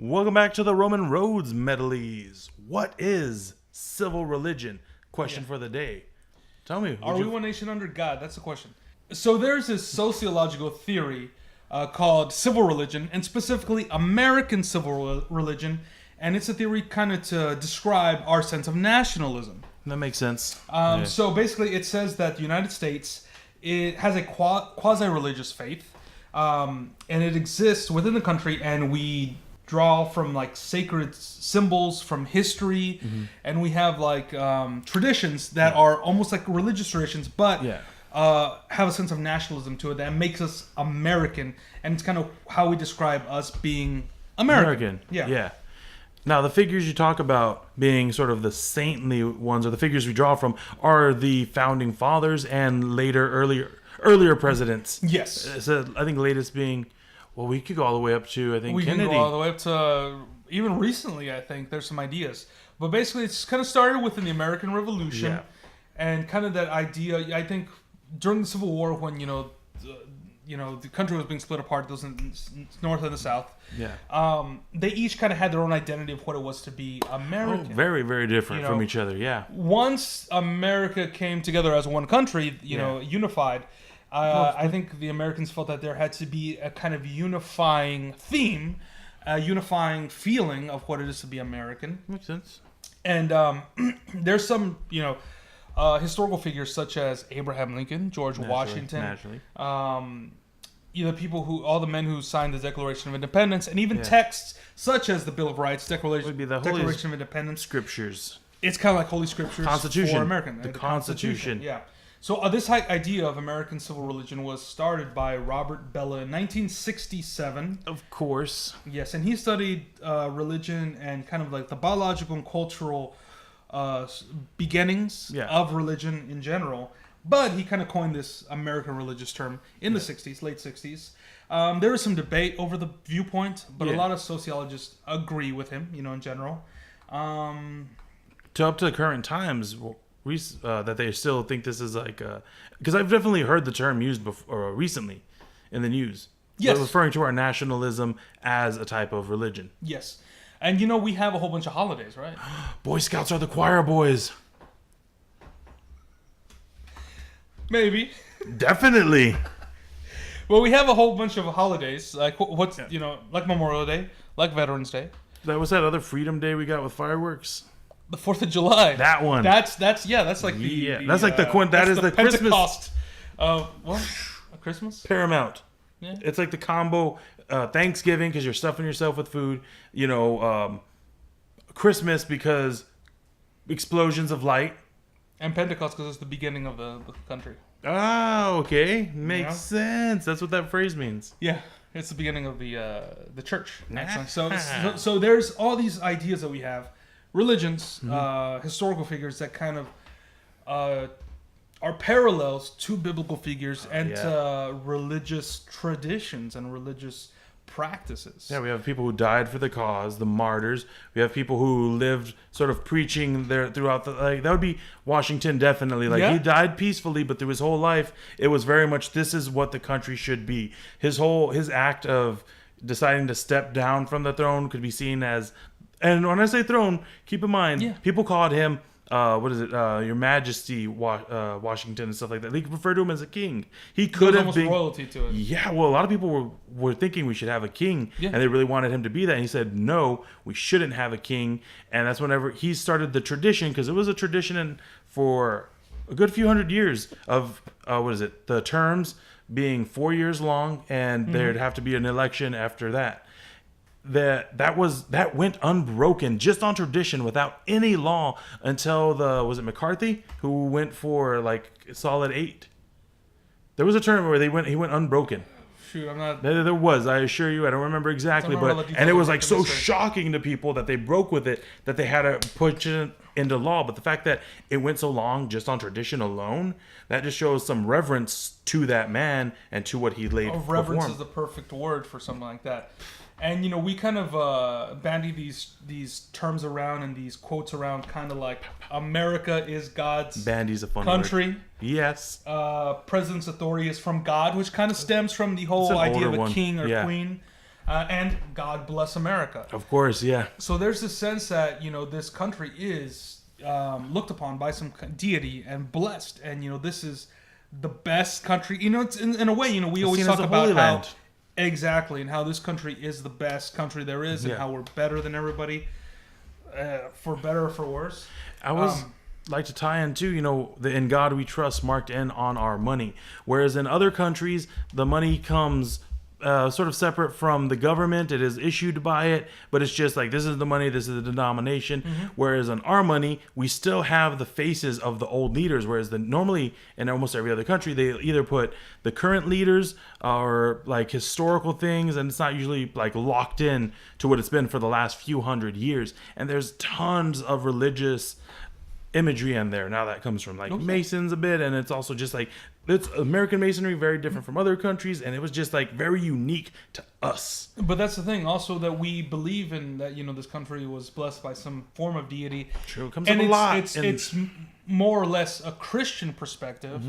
Welcome back to the Roman Roads Medleys. What is civil religion? Question for the day. Tell me. Are we one nation under God? That's the question. So there's this sociological theory called civil religion, and specifically American civil religion, and it's a theory kind of to describe our sense of nationalism. That makes sense. So basically it says that the United States, it has a quasi-religious faith, and it exists within the country, and we draw from like sacred symbols from history, and we have like traditions that are almost like religious traditions, but have a sense of nationalism to it that makes us American, and it's kind of how we describe us being American. Yeah. Now, the figures you talk about being sort of the saintly ones, or the figures we draw from, are the founding fathers and earlier presidents. Yes. So I think latest being, well, we could go all the way up to, I think, Kennedy. We can go all the way up to, even recently, I think, there's some ideas. But basically, it's kind of started within the American Revolution, and kind of that idea, I think, during the Civil War, when, the country was being split apart, those in North and the South. They each kind of had their own identity of what it was to be American. Oh, very, very different from each other. Yeah. Once America came together as one country, unified, I think the Americans felt that there had to be a kind of unifying theme, a unifying feeling of what it is to be American. Makes sense. And there's some, historical figures such as Abraham Lincoln, George Washington, all the men who signed the Declaration of Independence, and even texts such as the Bill of Rights, Declaration of Independence, scriptures. It's kind of like Holy Scriptures Constitution. for American. The Constitution. Yeah. So this idea of American civil religion was started by Robert Bellah in 1967. Of course. Yes, and he studied religion and kind of like the biological and cultural beginnings of religion in general. But he kind of coined this American religious term in the 60s, late 60s. There was some debate over the viewpoint, but a lot of sociologists agree with him, in general. To up to the current times, that they still think this is like... Because I've definitely heard the term used recently in the news. Yes. Referring to our nationalism as a type of religion. Yes. And we have a whole bunch of holidays, right? Boy Scouts are the choir boys. Maybe. Definitely. Well, we have a whole bunch of holidays, like like Memorial Day, like Veterans Day. That was that other Freedom Day we got with fireworks. The 4th of July. That one. That's like the Christmas Pentecost of a Christmas? Paramount. Yeah. It's like the combo Thanksgiving because you're stuffing yourself with food, Christmas because explosions of light, and Pentecost because it's the beginning of the country. Oh, okay. Makes sense. That's what that phrase means. Yeah. It's the beginning of the church. So there's all these ideas that we have. Religions, historical figures that kind of are parallels to biblical figures and to religious traditions and religious practices. Yeah, we have people who died for the cause, the martyrs. We have people who lived sort of preaching throughout that would be Washington, definitely. He died peacefully, but through his whole life, it was very much, this is what the country should be. His act of deciding to step down from the throne could be seen as... And when I say throne, keep in mind, people called him, Your Majesty Washington and stuff like that. They refer to him as a king. He could have been royalty to it. Yeah, well, a lot of people were thinking we should have a king, and they really wanted him to be that. And he said, no, we shouldn't have a king. And that's whenever he started the tradition, because it was a tradition for a good few hundred years of, the terms being 4 years long, and there'd have to be an election after that. That went unbroken just on tradition without any law until was it McCarthy who went for like solid 8. There was a term where he went unbroken. Shoot, I'm not. There was, I assure you, I don't remember exactly, and it was like so shocking to people that they broke with it that they had to put it into law. But the fact that it went so long just on tradition alone, that just shows some reverence to that man and to what he laid. Reverence is the perfect word for something like that. And, we kind of bandy these terms around and these quotes around, kind of like America is God's Bandy's a fun country. Word. Yes. President's authority is from God, which kind of stems from the whole idea of a king or queen. And God bless America. Of course, yeah. So there's this sense that, this country is looked upon by some deity and blessed. And, this is the best country. It's in a way, we always talk about how... Land. Exactly, and how this country is the best country there is, and how we're better than everybody, for better or for worse. I was... like to tie in too, the "In God We Trust" marked in on our money, whereas in other countries the money comes sort of separate from the government. It is issued by it, but it's just like, this is the money, this is the denomination. Mm-hmm. Whereas on our money, we still have the faces of the old leaders, whereas normally in almost every other country they either put the current leaders or like historical things, and it's not usually like locked in to what it's been for the last few hundred years. And there's tons of religious imagery in there. Now that comes from like Masons a bit, and it's also just like, it's American Masonry, very different from other countries, and it was just like very unique to us. But that's the thing also, that we believe in, that this country was blessed by some form of deity. True, it comes up a lot. It's more or less a Christian perspective.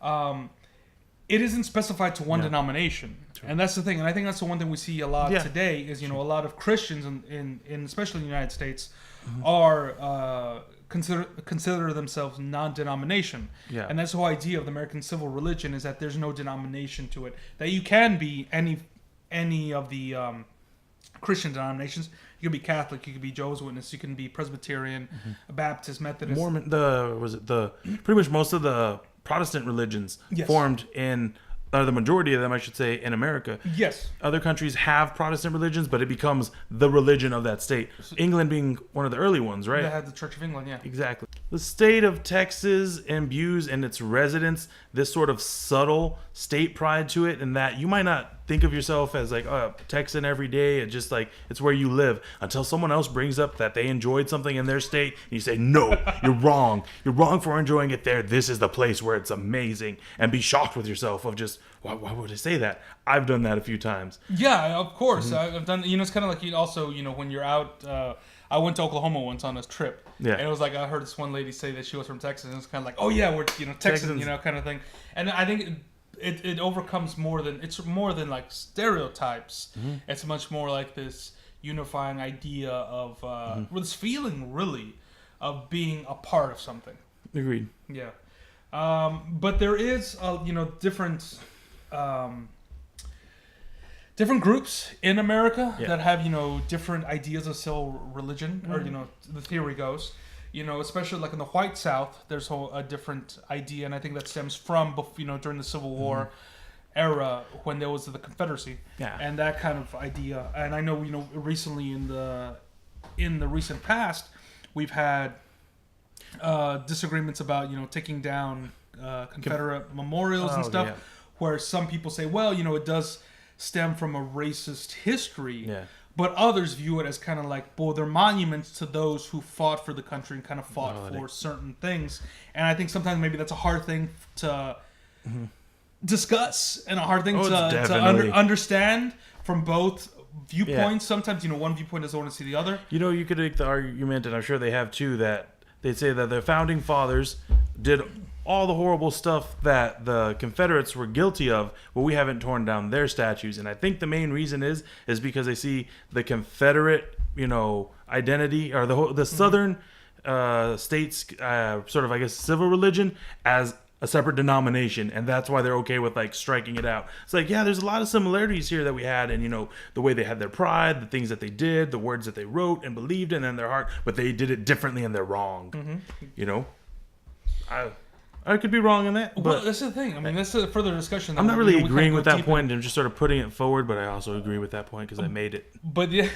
Mm-hmm. It isn't specified to one denomination. True. And that's the thing, and I think that's the one thing we see a lot today is, a lot of Christians in especially in the United States are consider themselves non-denomination. Yeah. And that's the whole idea of the American civil religion, is that there's no denomination to it. That you can be any of the Christian denominations. You can be Catholic, you can be Jehovah's Witness, you can be Presbyterian, Baptist, Methodist. Mormon, pretty much most of the Protestant religions formed in, or the majority of them, I should say, in America. Yes. Other countries have Protestant religions, but it becomes the religion of that state. England being one of the early ones, right? They had the Church of England, yeah. Exactly. The state of Texas imbues in its residents this sort of subtle state pride to it, in that you might not think of yourself as like a Texan every day. It's just like, it's where you live, until someone else brings up that they enjoyed something in their state, and you say, no, you're wrong. You're wrong for enjoying it there. This is the place where it's amazing. And be shocked with yourself of just, why would I say that? I've done that a few times. Yeah, of course. Mm-hmm. I've done, it's kind of like, also, when you're out, I went to Oklahoma once on a trip. Yeah. And it was like, I heard this one lady say that she was from Texas, and it's kind of like, oh yeah, we're, Texans, kind of thing. And I think it overcomes more than like stereotypes. Mm-hmm. It's much more like this unifying idea of this feeling, really, of being a part of something. Agreed. Yeah. But there is, different groups in America that have, different ideas of civil religion, or, the theory goes, especially like in the white South, there's a different idea. And I think that stems from, during the Civil War era, when there was the Confederacy and that kind of idea. And I know, recently in the recent past, we've had disagreements about, taking down Confederate memorials and stuff, where some people say, well, it does stem from a racist history, but others view it as kind of like, well, they're monuments to those who fought for the country and kind of fought for certain things. And I think sometimes maybe that's a hard thing to discuss, and a hard thing to understand from both viewpoints. Sometimes, one viewpoint doesn't want to see the other. You could make the argument, and I'm sure they have too, that they'd say that the founding fathers did all the horrible stuff that the Confederates were guilty of, but we haven't torn down their statues. And I think the main reason is because they see the Confederate, identity, or the Southern states, sort of, I guess, civil religion as a separate denomination, and that's why they're okay with like striking it out. It's like, yeah, there's a lot of similarities here that we had, and the way they had their pride, the things that they did, the words that they wrote and believed in their heart, but they did it differently and they're wrong. I could be wrong in that, but well, that's the thing. I mean, that's a further discussion. I'm not really agreeing with that point. I'm just sort of putting it forward, but I also agree with that point because I made it. But yeah,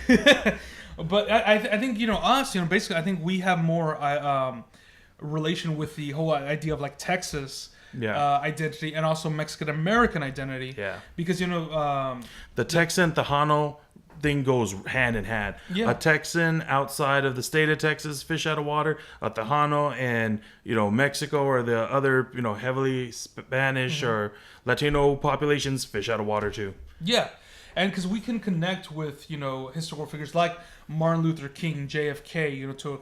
but I think us, basically, I think we have more relation with the whole idea of like Texas identity, and also Mexican American identity. Yeah, because the Texan Tejano thing goes hand in hand. Yeah. A Texan outside of the state of Texas fish out of water. A Tejano and Mexico or the other heavily Spanish or Latino populations fish out of water too. Yeah, and because we can connect with historical figures like Martin Luther King, JFK, to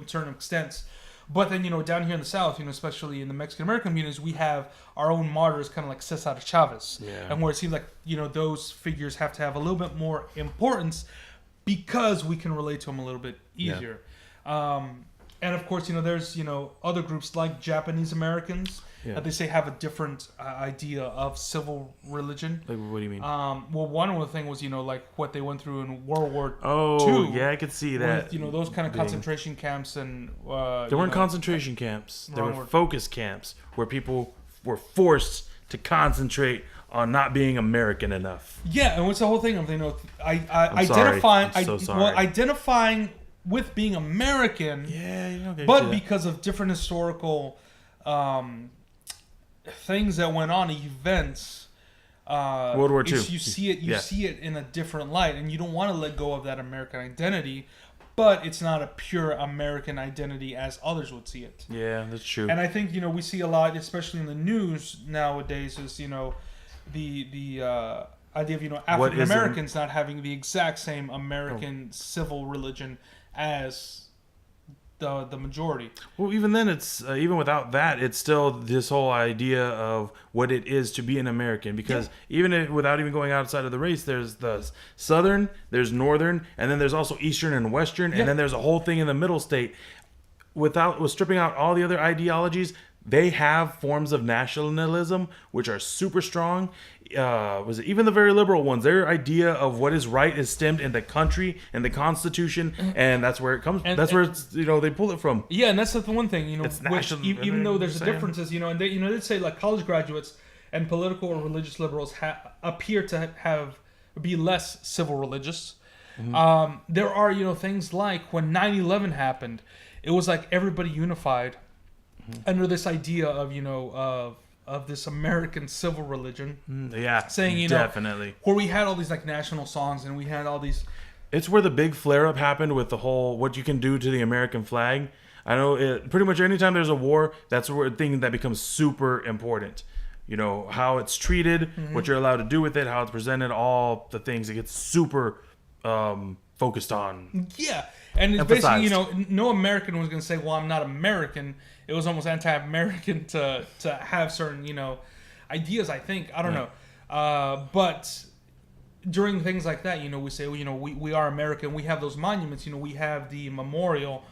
certain extents. But then, down here in the South, especially in the Mexican American communities, we have our own martyrs, kind of like Cesar Chavez. Yeah. And where it seems like, those figures have to have a little bit more importance because we can relate to them a little bit easier. Yeah. And of course, there's, other groups like Japanese Americans that they say have a different idea of civil religion. Like, what do you mean? Well, one of the things was, like what they went through in World War II. Oh, yeah, I could see that. With, those kind of concentration camps and... there weren't concentration camps. There were focus camps where people were forced to concentrate on not being American enough. Yeah, and what's the whole thing of, identifying... I'm so sorry. Well, identifying with being American, but because of different historical things that went on, events, World War II, you see it in a different light, and you don't want to let go of that American identity, but it's not a pure American identity as others would see it. Yeah, that's true. And I think we see a lot, especially in the news nowadays, is the idea of African Americans not having the exact same American civil religion as the majority. Well, even then, it's even without that, it's still this whole idea of what it is to be an American. Because without even going outside of the race, there's the Southern, there's Northern, and then there's also Eastern and Western, and then there's a whole thing in the middle state. With stripping out all the other ideologies, they have forms of nationalism which are super strong. Even the very liberal ones, their idea of what is right is stemmed in the country and the Constitution, and that's where it comes. That's where it's, they pull it from. Yeah, and that's the one thing, even though there's differences, and they'd say like college graduates and political or religious liberals appear to be less civil religious. Mm-hmm. There are things like when 9/11 happened, it was like everybody unified under this idea of of this American civil religion. Yeah, saying definitely where we had all these like national songs and we had all these. It's where the big flare up happened with the whole what you can do to the American flag. I know pretty much anytime there's a war, that's a thing that becomes super important. How it's treated, what you're allowed to do with it, how it's presented, all the things. It gets super focused on. Yeah, and it's basically no American was going to say, "Well, I'm not American." It was almost anti-American to have certain ideas. I think I don't know, but during things like that, we say, we are American. We have those monuments. We have the memorial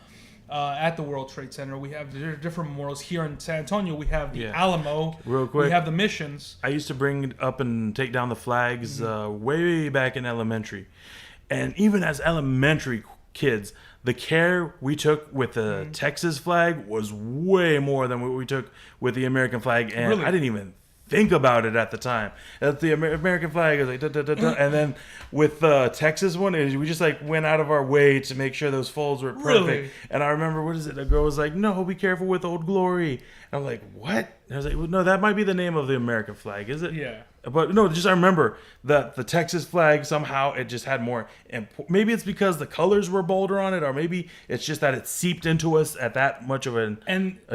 at the World Trade Center. We have different memorials here in San Antonio. We have the Alamo. Real quick, we have the missions. I used to bring up and take down the flags way back in elementary, and even as elementary kids, the care we took with the Texas flag was way more than what we took with the American flag, and I didn't even think about it at the time. That the American flag is like da, da, da, da. And then with the Texas one, we just like went out of our way to make sure those folds were perfect. Really? And I remember, what is it? The girl was like, "No, be careful with Old Glory." And I'm like, "What?" And I was like, well, "No, that might be the name of the American flag, is it?" Yeah. But no, I remember that the Texas flag, somehow it just had more. Maybe it's because the colors were bolder on it, or maybe it's just that it seeped into us at that much of a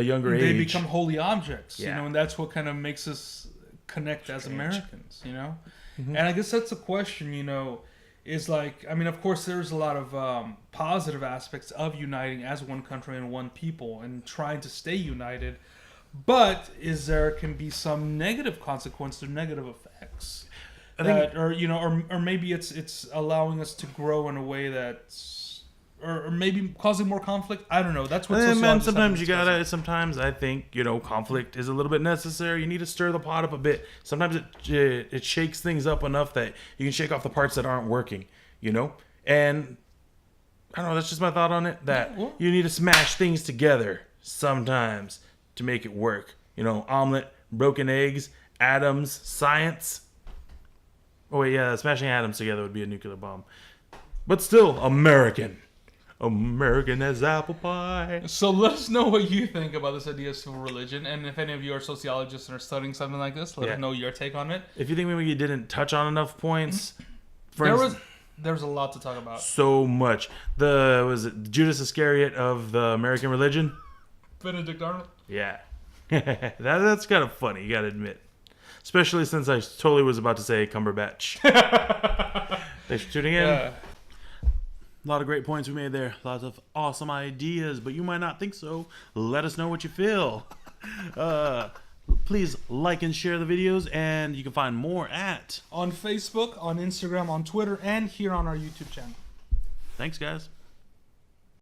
younger age. They become holy objects, and that's what kind of makes us connect as Americans, And I guess that's the question, is like, I mean, of course, there's a lot of positive aspects of uniting as one country and one people and trying to stay united. But can be some negative consequences or negative effects, or maybe it's allowing us to grow in a way that's, or maybe causing more conflict. I don't know. That's what. Sometimes I think conflict is a little bit necessary. You need to stir the pot up a bit. Sometimes it shakes things up enough that you can shake off the parts that aren't working. And I don't know. That's just my thought on it. That you need to smash things together sometimes to make it work. Omelet, broken eggs, atoms, science. Oh wait, yeah, smashing atoms together would be a nuclear bomb. But still, American as apple pie. So let us know what you think about this idea of civil religion, and if any of you are sociologists and are studying something like this, let us know your take on it. If you think maybe you didn't touch on enough points, there was a lot to talk about. So much. Was it Judas Iscariot of the American religion? Benedict Arnold? Yeah. That's kind of funny, you gotta admit. Especially since I totally was about to say Cumberbatch. Thanks for tuning in. A lot of great points we made there. Lots of awesome ideas, but you might not think so. Let us know what you feel. Please like and share the videos, and you can find more at... on Facebook, on Instagram, on Twitter, and here on our YouTube channel. Thanks, guys.